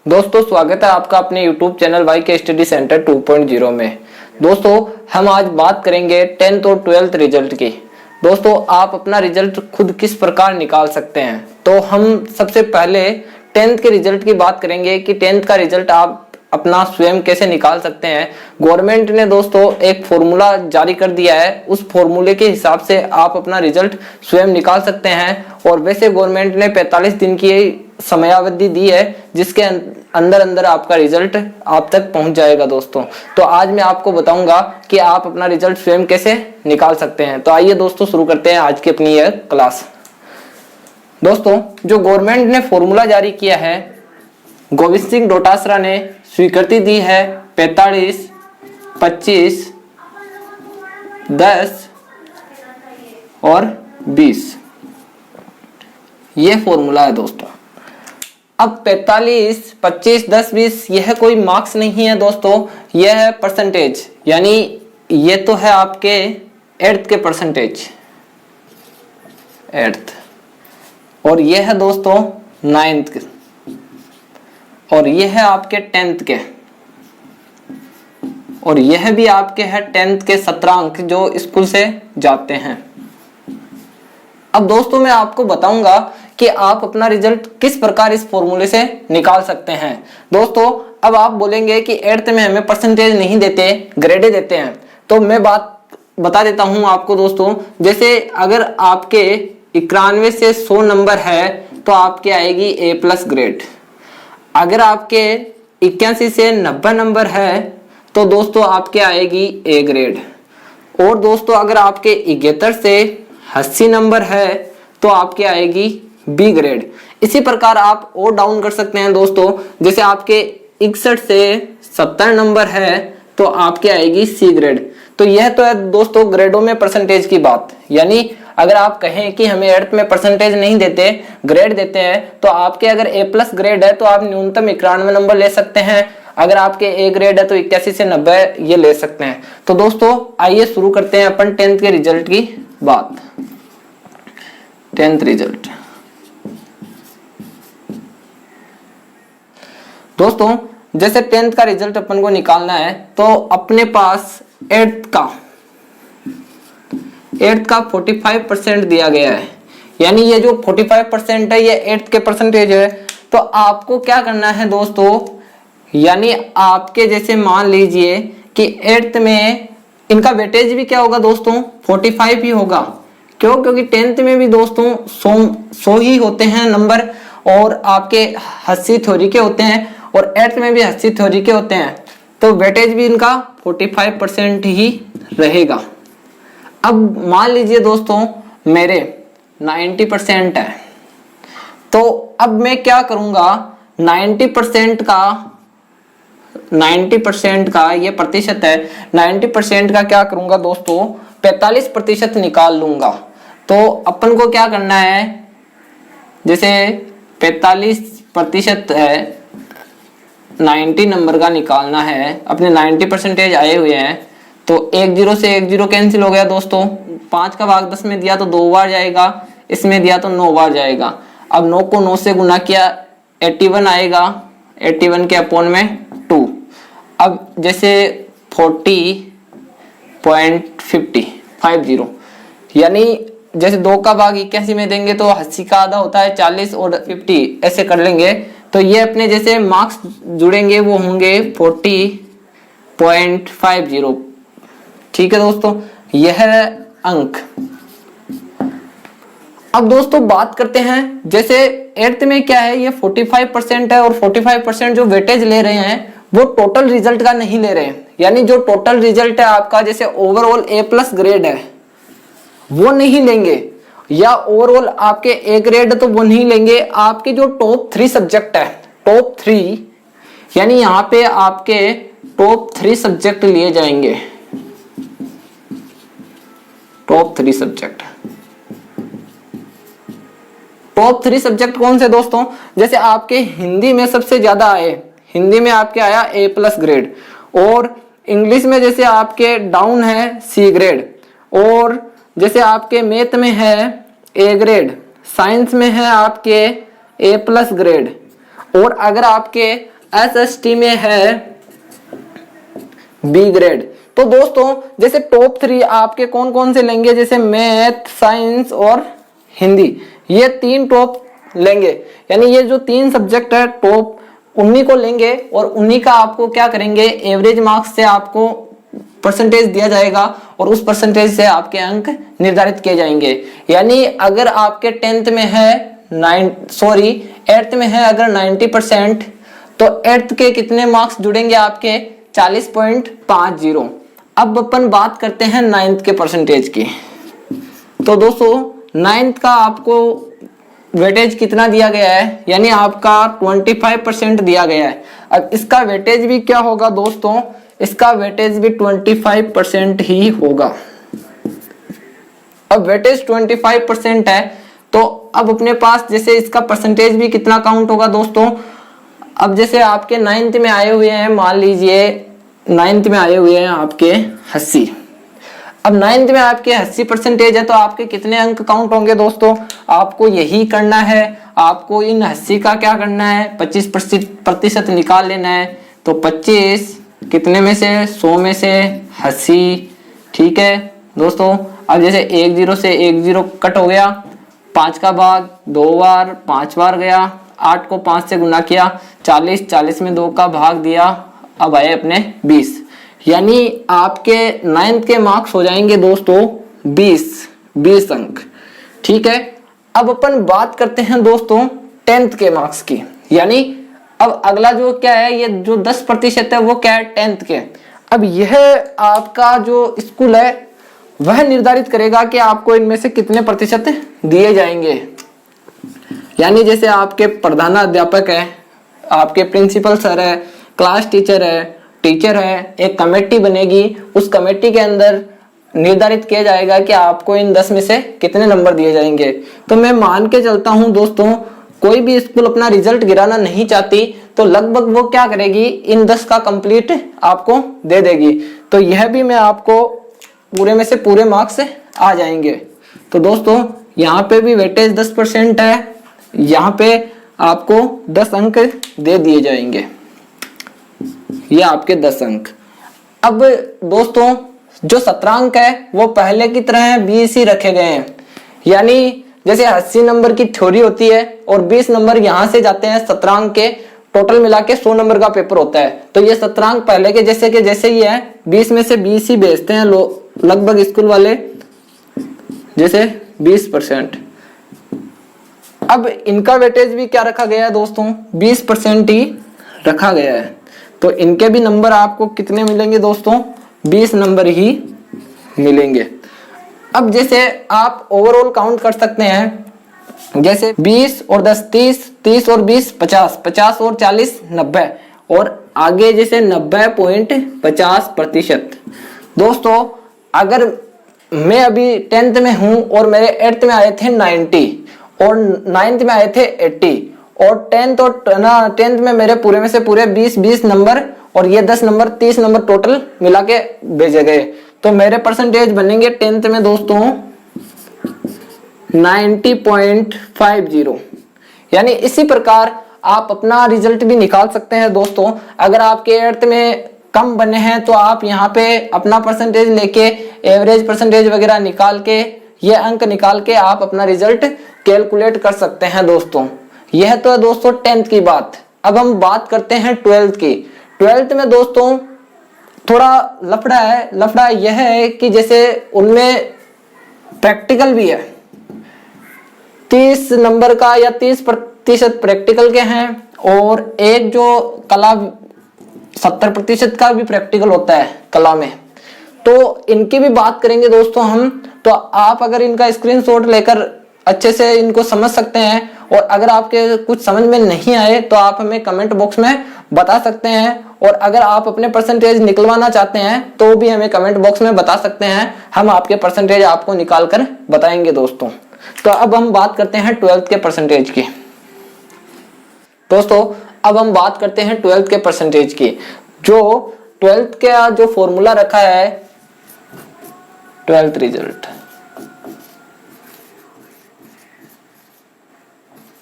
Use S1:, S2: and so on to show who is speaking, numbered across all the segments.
S1: दोस्तों स्वागत है आपका अपने YouTube चैनल वाई के स्टडी सेंटर 2.0 में। दोस्तों हम आज बात करेंगे 10th और 12th रिजल्ट की। दोस्तों आप अपना रिजल्ट खुद किस प्रकार निकाल सकते हैं, तो हम सबसे पहले 10th के रिजल्ट की बात करेंगे कि 10th का रिजल्ट आप अपना स्वयं कैसे निकाल सकते हैं। गवर्नमेंट ने दोस्तों एक फॉर्मूला जारी कर दिया है, उस फॉर्मूले के हिसाब से आप अपना रिजल्ट स्वयं निकाल सकते हैं। और वैसे गवर्नमेंट ने 45 दिन की समयावधि दी है, जिसके अंदर आपका रिजल्ट आप तक पहुंच जाएगा दोस्तों। तो आज मैं आपको बताऊंगा कि आप अपना रिजल्ट स्वयं कैसे निकाल सकते हैं। तो आइए दोस्तों शुरू करते हैं आज की अपनी यह क्लास। दोस्तों जो गवर्नमेंट ने फॉर्मूला जारी किया है, गोविंद सिंह डोटासरा ने स्वीकृति दी है 45, 25, 10 और 20। यह फॉर्मूला है दोस्तों। अब 45, 25, 10, 20 यह कोई मार्क्स नहीं है दोस्तों, यह है परसेंटेज। यानी ये तो है आपके 8th के परसेंटेज, 8th, और यह है दोस्तों 9th के, और यह है आपके 10th के, और यह भी आपके है 10th के 17 अंक जो स्कूल से जाते हैं। अब दोस्तों मैं आपको बताऊंगा कि आप अपना रिजल्ट किस प्रकार इस फॉर्मूले से निकाल सकते हैं। दोस्तों अब आप बोलेंगे कि 8th में हमें परसेंटेज नहीं देते, ग्रेडे देते हैं, तो मैं बात बता देता हूं आपको दोस्तों। जैसे अगर आपके 91 से 100 नंबर है तो आपके आएगी A+ ग्रेड। अगर आपके 81 से 90 नंबर है तो दोस्तों आपके आएगी A ग्रेड। और दोस्तों अगर आपके 71 से 80 नंबर है तो आपके आएगी B ग्रेड। इसी प्रकार आप और डाउन कर सकते हैं दोस्तों। जैसे आपके 61 से 70 नंबर है तो आपके आएगी C ग्रेड। तो यह तो है दोस्तों ग्रेडों में परसेंटेज की बात। यानी अगर आप कहें कि हमें 8th में परसेंटेज नहीं देते, ग्रेड देते हैं, तो आपके अगर A+ ग्रेड है तो आप न्यूनतम 91 नंबर ले सकते हैं। अगर आपके A ग्रेड है तो 81 से 90 ये ले सकते हैं। तो दोस्तों आइए शुरू करते हैं अपन 10th के रिजल्ट की बात। 10th रिजल्ट दोस्तों, जैसे 10th का रिजल्ट अपन को निकालना है तो अपने पास 8th का 45% दिया गया है। यानी ये जो 45% है ये 8th के परसेंटेज है। तो आपको क्या करना है दोस्तों, यानी आपके जैसे मान लीजिए कि 8th में इनका वेटेज भी क्या होगा दोस्तों, 45 ही होगा। क्यों? क्योंकि 10th में भी दोस्तों 100 ही होते हैं नंबर, और आपके 80 थ्योरी के होते हैं, और 8th में भी 80 थ्योरी के होते हैं। तो वेटेज भी इनका 45% ही रहेगा। अब मान लीजिए दोस्तों मेरे 90% है, तो अब मैं क्या करूंगा, 90% का ये प्रतिशत है, 90% का क्या करूंगा दोस्तों, 45% निकाल लूंगा। तो अपन को क्या करना है, जैसे 45% है, 90 नंबर का निकालना है, अपने 90 परसेंटेज आए हुए हैं, तो 1 0 से 1 0 कैंसिल हो गया दोस्तों। 5 का भाग 10 में दिया तो 2 बार जाएगा, इसमें दिया तो 9 बार जाएगा। अब 9 को 9 से गुना किया, 81 आएगा, 81 के अपॉन में 2। अब जैसे 40.50, यानी जैसे 2 का भाग 81 में देंगे तो 80 का आधा होता है 40, और 50 ऐसे कर लेंगे। तो ये अपने जैसे मार्क्स जुड़ेंगे वो होंगे 40.50। ठीक है दोस्तों, यह अंक। अब दोस्तों बात करते हैं, जैसे 8th में क्या है, ये 45% है, और 45% जो वेटेज ले रहे हैं वो टोटल रिजल्ट का नहीं ले रहे हैं। यानी जो टोटल रिजल्ट है आपका, जैसे ओवरऑल A+ ग्रेड है वो नहीं लेंगे, या ओवरऑल आपके A ग्रेड तो वो नहीं लेंगे। आपके जो टॉप 3 सब्जेक्ट है, टॉप 3, यानी यहाँ पे आपके टॉप 3 सब्जेक्ट लिए जाएंगे। टॉप 3 सब्जेक्ट, टॉप 3 सब्जेक्ट कौन से दोस्तों, जैसे आपके हिंदी में सबसे ज्यादा आए, हिंदी में आपके आया A+ ग्रेड, और इंग्लिश में जैसे आपके डाउन है C ग्रेड, और जैसे आपके मैथ में है A ग्रेड, साइंस में है आपके A+ ग्रेड, और अगर आपके SST में है B ग्रेड, तो दोस्तों जैसे टॉप 3 आपके कौन कौन से लेंगे, जैसे मैथ, साइंस और हिंदी, ये 3 टॉप लेंगे। यानी ये जो 3 सब्जेक्ट है टॉप, उन्हीं को लेंगे और उन्हीं का आपको क्या करेंगे, एवरेज मार्क्स से आपको परसेंटेज दिया जाएगा और उस परसेंटेज से आपके अंक निर्धारित किए जाएंगे। यानी अगर आपके 10th में है 8th में है अगर 90%, तो 8th के कितने मार्क्स जुड़ेंगे आपके 40.50। अब अपन बात करते हैं 9th के परसेंटेज की। तो दोस्तों 9th का आपको वेटेज कितना दिया गया है, यानी आपका 25% दिया गया है। अब इसका वेटेज भी क्या होगा दोस्तों, इसका वेटेज भी 25% ही होगा। अब वेटेज 25% है, तो अब अपने पास जैसे इसका परसेंटेज भी कितना काउंट होगा दोस्तों। अब जैसे आपके 9th में आए हुए हैं, मान लीजिए 9th में आए हुए हैं आपके 80। अब 9th में आपके 80% है, तो आपके कितने अंक काउंट होंगे दोस्तों, आपको यही करना है। आपको इन 80 का क्या करना है, 25% निकाल लेना है। तो 25 कितने में से, 100 में से 80, ठीक है दोस्तों। अब जैसे 1 0 से 1 0 कट हो गया, 5 का भाग 2 बार 5 बार गया, 8 को 5 से गुना किया 40, 40 में 2 का भाग दिया, अब आए अपने 20। यानी आपके 9th के मार्क्स हो जाएंगे दोस्तों 20 अंक, ठीक है। अब अपन बात करते हैं दोस्तों 10th के मार्क्स की। यानी अब अगला जो क्या है, ये जो 10% है वो क्या है 10th के। अब यह आपका जो स्कूल है वह निर्धारित करेगा कि आपको इनमें से कितने प्रतिशत दिए जाएंगे। यानी जैसे आपके प्रधानाध्यापक है, आपके प्रिंसिपल सर है, क्लास टीचर है, एक कमेटी बनेगी, उस कमेटी के अंदर निर्धारित किया जाएगा कि आपको इन 10 में से कितने नंबर दिए जाएंगे। तो मैं मान के चलता हूं दोस्तों, कोई भी स्कूल अपना रिजल्ट गिराना नहीं चाहती, तो लगभग वो क्या करेगी, इन 10 का कंप्लीट आपको दे देगी। तो यह भी मैं आपको पूरे में से पूरे मार्क्स आ जाएंगे। तो दोस्तों यहाँ पे भी वेटेज 10% है, यहाँ पे आपको 10 अंक दे दिए जाएंगे, ये आपके 10 अंक। अब दोस्तों जो 17 अंक है वो पहले की तरह 20 ही रखे गए हैं। यानी जैसे 80 नंबर की थ्योरी होती है और 20 नंबर यहाँ से जाते हैं 17 अंक के, टोटल मिला के 100 नंबर का पेपर होता है। तो ये 17 अंक पहले के जैसे ही है, 20 में से 20 ही भेजते हैं लगभग स्कूल वाले, जैसे 20%। अब इनका वेटेज भी क्या रखा गया है दोस्तों, 20% ही रखा गया है। तो इनके भी नंबर आपको कितने मिलेंगे दोस्तों, 20 नंबर ही मिलेंगे। अब जैसे आप ओवरऑल काउंट कर सकते हैं, जैसे 20 और 10 30, 30 और 20 50, 50 और 40 90, और आगे जैसे 90.50%। दोस्तों अगर मैं अभी 10th में हूं और मेरे 8th में आए थे 90 और 9th में आए थे 80, और 10th में मेरे पूरे में से पूरे 20 नंबर और ये 10 नंबर 30 नंबर टोटल मिला के भेजे गए, तो मेरे परसेंटेज बनेंगे 10th में दोस्तों 90.50। यानी इसी प्रकार आप अपना रिजल्ट भी निकाल सकते हैं दोस्तों। अगर आपके 8th में कम बने हैं तो आप यहाँ पे अपना परसेंटेज लेके एवरेज परसेंटेज वगैरह निकाल के, ये अंक निकाल के आप अपना रिजल्ट कैलकुलेट कर सकते हैं दोस्तों। यह तो है दोस्तों 10th की बात। अब हम बात करते हैं 12th की। 12th में दोस्तों थोड़ा लफड़ा है। लफड़ा यह है कि जैसे उनमें प्रैक्टिकल भी है, 30 नंबर का या 30% प्रैक्टिकल के हैं, और एक जो कला 70% का भी प्रैक्टिकल होता है कला में। तो इनकी भी बात करेंगे दोस्तों हम। तो आप अगर इनका स्क्रीनशॉट लेकर अच्छे से इनको समझ सकते हैं, और अगर आपके कुछ समझ में नहीं आए तो आप हमें कमेंट बॉक्स में बता सकते हैं, और अगर आप अपने परसेंटेज निकलवाना चाहते हैं तो भी हमें कमेंट बॉक्स में बता सकते हैं, हम आपके परसेंटेज आपको निकाल कर बताएंगे दोस्तों। तो अब हम बात करते हैं 12th के परसेंटेज की। दोस्तों अब हम बात करते हैं 12th के परसेंटेज की। जो 12th का जो फॉर्मूला रखा है 12th रिजल्ट,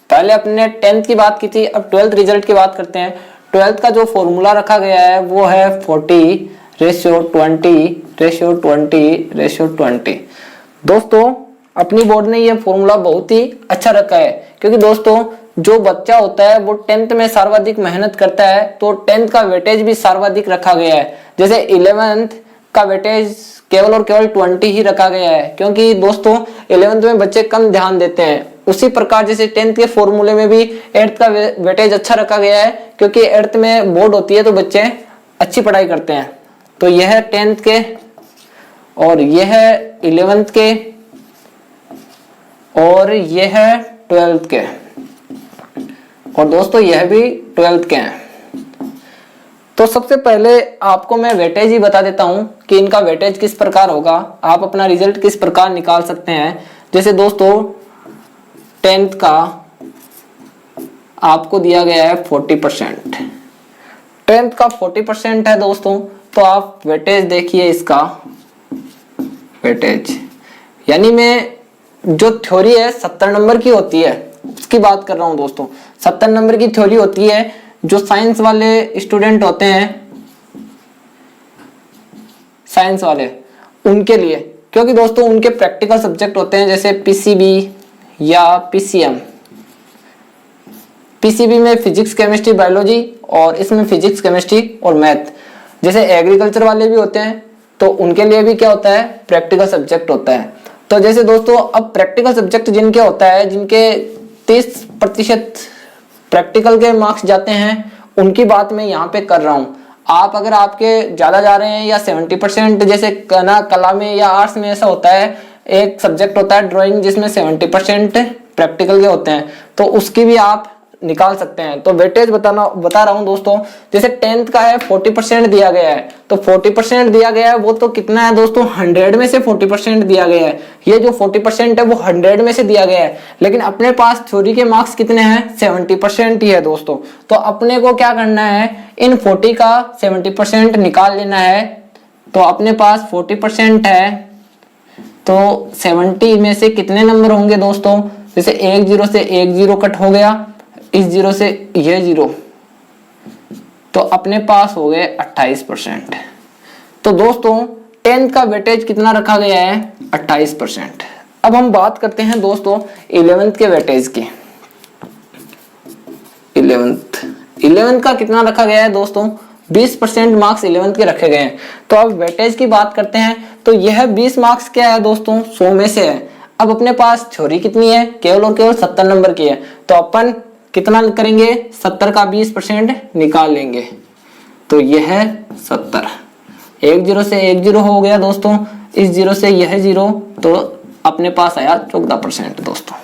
S1: पहले अपने 10th की बात की थी, अब 12th रिजल्ट की बात करते हैं। 12th का जो फॉर्मूला रखा गया है वो है 40:20:20:20. दोस्तों अपनी बोर्ड ने ये फॉर्मूला बहुत ही अच्छा रखा है, क्योंकि दोस्तों जो बच्चा होता है वो 10th में सर्वाधिक मेहनत करता है, तो 10th का वेटेज भी सर्वाधिक रखा गया है। जैसे 11th का वेटेज केवल और केवल 20 ही रखा गया है, क्योंकि दोस्तों 11th में बच्चे कम ध्यान देते हैं। उसी प्रकार जैसे 10th के फॉर्मूले में भी 8th का वेटेज अच्छा रखा गया है, क्योंकि 8th में बोर्ड होती है तो बच्चे अच्छी पढ़ाई करते हैं। तो यह है 10th के और यह है 11th के और यह है 12th के, और दोस्तों यह भी 12th के हैं। तो सबसे पहले आपको मैं वेटेज ही बता देता हूं कि इनका वेटेज किस प्रकार होगा, आप अपना रिजल्ट किस प्रकार निकाल सकते हैं। जैसे दोस्तों 10th का आपको दिया गया है 40%, 10th का 40% है दोस्तों, तो आप वेटेज देखिए इसका वेटेज, यानी मैं जो थ्योरी है 70 नंबर की होती है उसकी बात कर रहा हूं दोस्तों। 70 नंबर की थ्योरी होती है जो साइंस वाले स्टूडेंट होते हैं, साइंस वाले उनके लिए, क्योंकि दोस्तों उनके प्रैक्टिकल सब्जेक्ट होते हैं जैसे पीसीबी या पीसीएम। पीसीबी में फिजिक्स केमिस्ट्री बायोलॉजी और इसमें फिजिक्स केमिस्ट्री और मैथ। जैसे एग्रीकल्चर वाले भी होते हैं तो उनके लिए भी क्या होता है, प्रैक्टिकल सब्जेक्ट होता है। तो जैसे दोस्तों अब प्रैक्टिकल सब्जेक्ट जिनके होता है, जिनके 30% प्रैक्टिकल के मार्क्स जाते हैं, उनकी बात मैं यहाँ पे कर रहा हूँ। आप अगर आपके ज्यादा जा रहे हैं या 70%, जैसे कला में या आर्ट्स में ऐसा होता है, एक सब्जेक्ट होता है ड्राइंग जिसमें 70% प्रैक्टिकल के होते हैं, तो उसकी भी आप निकाल सकते हैं। तो वेटेज बता रहा हूं दोस्तों। जैसे 10th का है 40% दिया गया है, तो 40% दिया गया है वो तो कितना है दोस्तों, 100 में से 40% दिया गया है। ये जो 40% है वो 100 में से दिया गया है, लेकिन अपने पास थ्योरी के मार्क्स कितने हैं, 70% ही है दोस्तों। तो अपने को क्या करना है, इन 40 का 70% निकाल लेना है। तो अपने पास 40% है, तो 70 में से कितने नंबर होंगे दोस्तों, जैसे एक जीरो से एक जीरो कट हो गया, इस जीरो से ये जीरो, तो अपने पास हो गए 28%। तो दोस्तों 10th का वेटेज कितना रखा गया है, 28%। अब हम बात करते हैं दोस्तों 11th के वेटेज की। 11th का कितना रखा गया है दोस्तों, 20% मार्क्स 11th के रखे गए हैं। तो अब वेटेज की बात करते हैं, तो यह 20 मार्क्स क्या है दोस्तों, 100 में से है। अब अपने पास थ्योरी कितनी है, केवल और केवल 70 नंबर की है, तो अपन कितना करेंगे, 70 का 20% निकाल लेंगे, तो यह है 70। एक जीरो से एक जीरो हो गया दोस्तों, इस जीरो से यह जीरो, तो अपने पास आया 14% दोस्तों।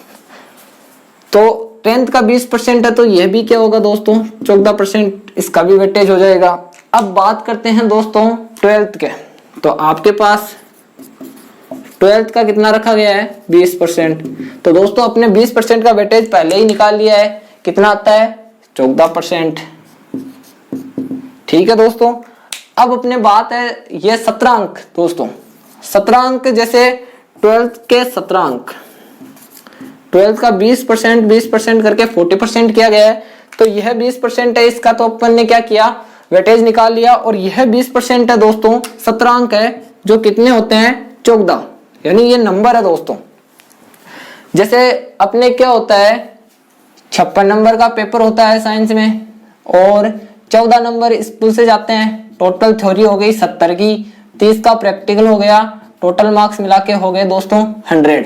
S1: तो 10th का 20% है, तो यह भी क्या होगा दोस्तों, 14%, इसका भी वेटेज हो जाएगा। अब बात करते हैं दोस्तों 12th के। तो आपके पास 12th का कितना रखा गया है, 20%। तो दोस्तों अपने 20% का वेटेज पहले ही निकाल लिया है, कितना आता है, 14%। ठीक है दोस्तों। अब अपने बात है ये 17 अंक दोस्तों, 17 अंक, जैसे 12th के 17 अंक, 12th का 20% करके 40% किया गया है, तो यह 20% है इसका, तो अपन ने क्या किया, वेटेज निकाल लिया। और यह 20% है दोस्तों, 17 अंक है, जो कितने होते हैं, 14, यानी ये नंबर है दोस्तों। जैसे अपने क्या होता है, 56 नंबर का पेपर होता है साइंस में, और 14 नंबर स्कूल से जाते हैं। टोटल थ्योरी हो गई 70 की, 30 का प्रैक्टिकल हो गया, टोटल मार्क्स मिला के हो गए दोस्तों 100।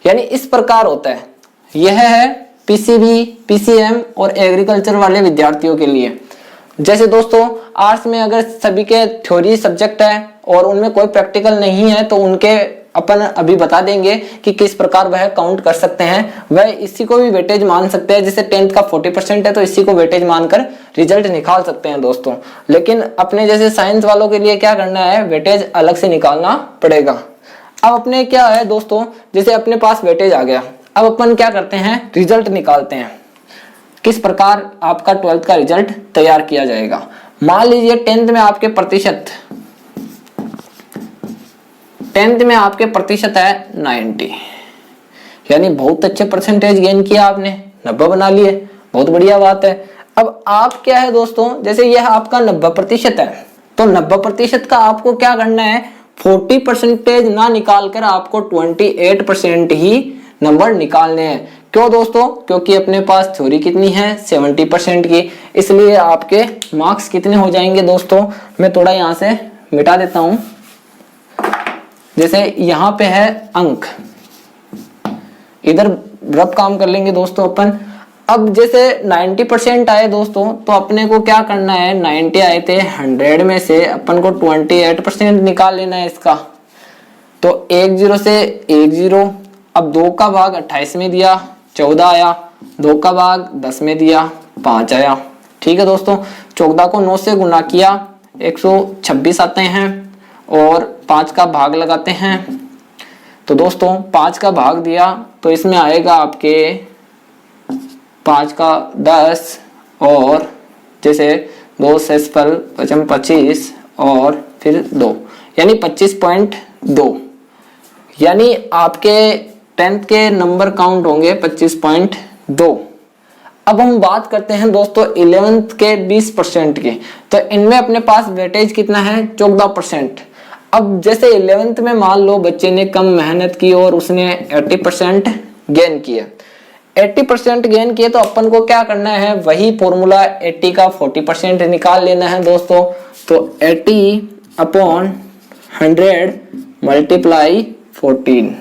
S1: यानी इस प्रकार होता है। यह है पीसीबी, पीसीएम और एग्रीकल्चर वाले विद्यार्थियों के लिए। जैसे दोस्तों आर्ट्स में अगर सभी के थ्योरी सब्जेक्ट है और उनमें कोई प्रैक्टिकल नहीं है, तो उनके अपन अभी बता देंगे कि किस प्रकार वह काउंट कर सकते हैं। वह इसी को भी वेटेज मान सकते हैं, जैसे 10th का 40% है, तो इसी को वेटेज मानकर रिजल्ट निकाल सकते हैं दोस्तों। लेकिन अपने जैसे साइंस वालों के लिए क्या करना है, वेटेज अलग से निकालना पड़ेगा। अब अपने क्या है दोस्तों, जैसे अपने पास वेटेज आ गया, अब अपन क्या करते हैं, रिजल्ट निकालते हैं, किस प्रकार आपका 12th का रिजल्ट तैयार किया जाएगा। मान लीजिए 10th में आपके प्रतिशत, 10th में आपके प्रतिशत है 90, यानी बहुत अच्छे परसेंटेज गेन किया आपने, 90 बना लिए, बहुत बढ़िया बात है। अब आप क्या है दोस्तों, जैसे यह आपका 90% है, तो 90% का आपको क्या करना है, 40% ना निकाल कर आपको 28% ही नंबर निकालने हैं। क्यों दोस्तों, क्योंकि अपने पास थ्योरी कितनी है 70% की, इसलिए आपके मार्क्स कितने हो जाएंगे दोस्तों। मैं थोड़ा यहाँ से मिटा देता हूं, जैसे यहाँ पे है अंक, इधर रफ काम कर लेंगे दोस्तों अपन। अब जैसे 90% आए दोस्तों, तो अपने को क्या करना है, 90 आए थे, 100 में से अपन को 28% निकाल लेना है इसका। तो 10 से 10, अब 2 का भाग 28 में दिया 14 आया, 2 का भाग 10 में दिया 5 आया। ठीक है दोस्तों, 14 को 9 से गुना किया 126 आते हैं, और 5 का भाग लगाते हैं। तो दोस्तों 5 का भाग दिया तो इसमें आएगा आपके 5 का 10, और जैसे 2 से फल 25 और फिर 2, यानी 25.2, यानी आपके 10th के नंबर काउंट होंगे 25.2। अब हम बात करते हैं दोस्तों 11th के 20% की, तो इनमें अपने पास वेटेज कितना है 14%। अब जैसे 11th में मान लो बच्चे ने कम मेहनत की और उसने 80% गेन किया, 80% गेन किए, तो अपन को क्या करना है, वही फॉर्मूला 80 का 40% निकाल लेना है दोस्तों। तो 80/100 मल्टीप्लाई 14।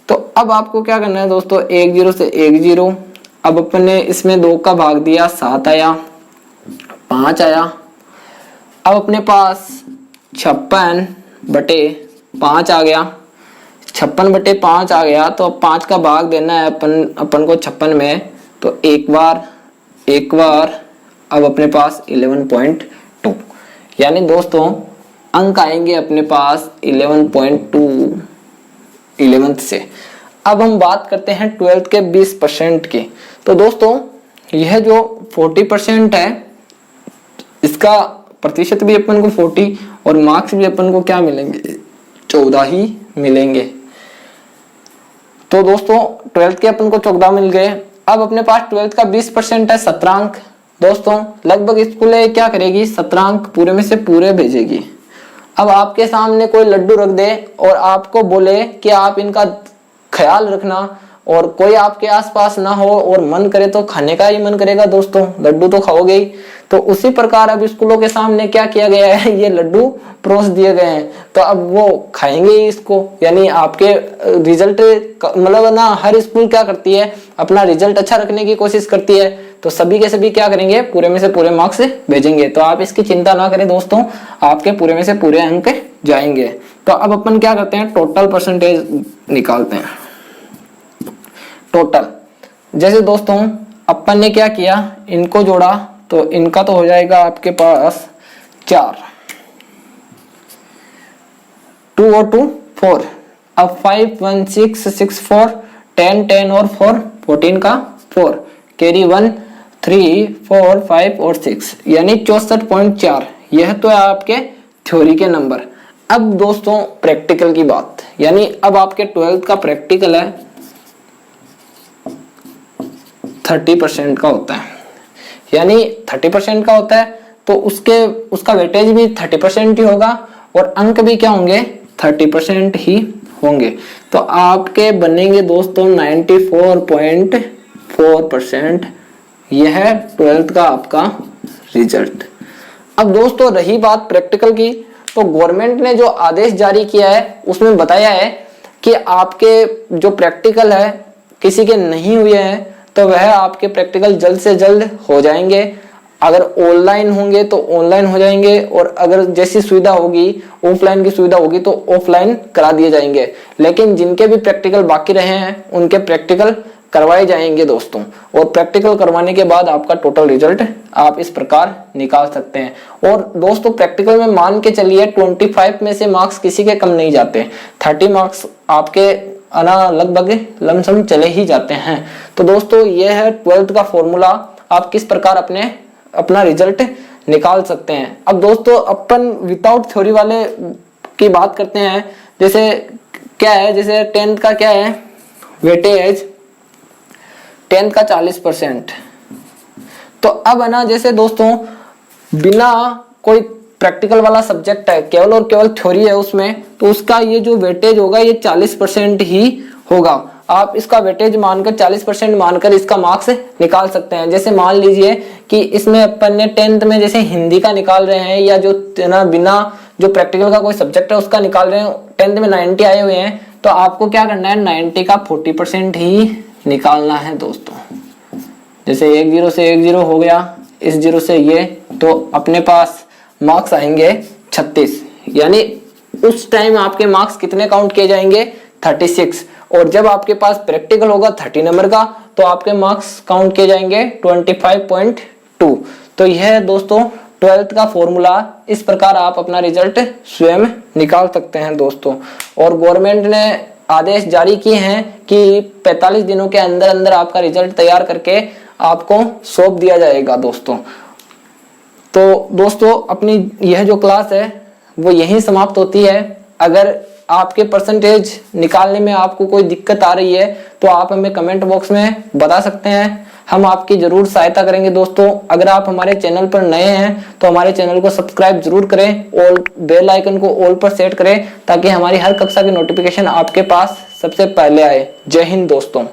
S1: तो अब आपको क्या करना है दोस्तों, 10 से 10, अब अपन ने इसमें 2 का भाग दिया 7 आया, 5 आया। अब अपने पास 56/5 आ गया, 56/5 आ गया। तो अब 5 का भाग देना है अपन को 56 में, तो एक बार अब अपने पास 11.2, यानी दोस्तों अंक आएंगे अपने पास 11.2 11th से। अब हम बात करते हैं 12th के 20% की। तो दोस्तों यह जो 40% है, इसका प्रतिशत भी अपन को 40 और मार्क्स भी अपन को क्या मिलेंगे, 14 ही मिलेंगे। तो दोस्तों 12th के अपन को 14 मिल गए। अब अपने पास 12th का 20% है 17 अंक। दोस्तों लगभग स्कूल क्या करेगी, 17 अंक पूरे में से पूरे भेजेगी। अब आपके सामने कोई लड्डू रख दे और आपको बोले कि आप इनका ख्याल रखना, और कोई आपके आसपास ना हो और मन करे तो खाने का ही मन करेगा दोस्तों, लड्डू तो खाओगे ही। तो उसी प्रकार अब स्कूलों के सामने क्या किया गया है, ये लड्डू परोस दिए गए हैं, तो अब वो खाएंगे ही इसको। यानी आपके रिजल्ट मतलब ना, हर स्कूल क्या करती है, अपना रिजल्ट अच्छा रखने की कोशिश करती है, तो सभी के सभी क्या करेंगे, पूरे में से पूरे मार्क्स भेजेंगे। तो आप इसकी चिंता ना करें दोस्तों, आपके पूरे में से पूरे अंक जाएंगे। तो अब अपन क्या करते हैं, टोटल परसेंटेज निकालते हैं। टोटल जैसे दोस्तों अपन ने क्या किया, इनको जोड़ा, तो इनका तो हो जाएगा आपके पास 4, 2 और 2 4, अब 5 1 6 6 4 10 10 और 4 14 का 4, कैरी 1 3 4 5 और 6, यानी 64.4। यह तो है आपके थ्योरी के नंबर। अब दोस्तों प्रैक्टिकल की बात, यानी अब आपके 12th का प्रैक्टिकल है 30% का होता है, यानी 30% का होता है, तो उसका वेटेज भी 30% ही होगा और अंक भी क्या होंगे, 30% ही होंगे। तो आपके बनेंगे दोस्तों 94.4%। यह 12th का आपका रिजल्ट। अब दोस्तों रही बात प्रैक्टिकल की, तो गवर्नमेंट ने जो आदेश जारी किया है उसमें बताया है कि आपके जो प्रैक्टिकल है किसी के नहीं हुए हैं, तो वह आपके प्रैक्टिकल जल्द से जल्द हो जाएंगे। अगर ऑनलाइन होंगे तो ऑनलाइन हो जाएंगे, और अगर जैसी सुविधा होगी, ऑफलाइन की सुविधा होगी, तो ऑफलाइन करा दिए जाएंगे। लेकिन जिनके भी प्रैक्टिकल बाकी रहे हैं उनके प्रैक्टिकल करवाए जाएंगे दोस्तों, और प्रैक्टिकल करवाने के बाद आपका टोटल रिजल्ट आप इस प्रकार निकाल सकते हैं। और दोस्तों प्रैक्टिकल में मान के चलिए 25 में से मार्क्स किसी के कम नहीं जाते, 30 मार्क्स आपके लगभग लमसम चले ही जाते हैं। तो दोस्तों यह है 12th का फॉर्मूला, आप किस प्रकार अपना रिजल्ट निकाल सकते हैं। अब दोस्तों अपन विदाउट थ्योरी वाले की बात करते हैं। जैसे क्या है, जैसे 10th का क्या है वेटेज, 10th का 40%। तो अब है ना, जैसे दोस्तों बिना कोई प्रैक्टिकल वाला सब्जेक्ट है, केवल और केवल थ्योरी है उसमें, तो उसका ये जो वेटेज होगा ये 40% ही होगा। आप इसका वेटेज मानकर 40% मानकर इसका मार्क्स निकाल सकते हैं। जैसे मान लीजिए कि इसमें अपन ने 10th में जैसे हिंदी का निकाल रहे हैं, या जो ना बिना जो प्रैक्टिकल का कोई सब्जेक्ट है उसका निकाल रहे हैं, 10th में 90 आए हुए हैं, तो आपको क्या करना है, 90 का 40% ही निकालना है दोस्तों। जैसे 1 0 से 1 0 हो गया, इस 0 से ये, तो अपने पास मार्क्स आएंगे 36। यानी उस टाइम आपके मार्क्स कितने काउंट किए जाएंगे, 36। और जब आपके पास प्रैक्टिकल होगा 30 नंबर का, तो आपके मार्क्स काउंट किए जाएंगे 25.2। तो यह है दोस्तों 12th का फॉर्मूला। इस प्रकार आप अपना रिजल्ट स्वयं निकाल सकते हैं दोस्तों। और गवर्नमेंट ने आदेश जारी किए हैं कि 45 दिनों के अंदर अंदर आपका रिजल्ट तैयार करके आपको सौंप दिया जाएगा दोस्तों। तो दोस्तों अपनी यह जो क्लास है वो यहीं समाप्त होती है। अगर आपके परसेंटेज निकालने में आपको कोई दिक्कत आ रही है तो आप हमें कमेंट बॉक्स में बता सकते हैं, हम आपकी जरूर सहायता करेंगे दोस्तों। अगर आप हमारे चैनल पर नए हैं तो हमारे चैनल को सब्सक्राइब जरूर करें और बेल आइकन को ऑल पर सेट करें, ताकि हमारी हर कक्षा की नोटिफिकेशन आपके पास सबसे पहले आए। जय हिंद दोस्तों।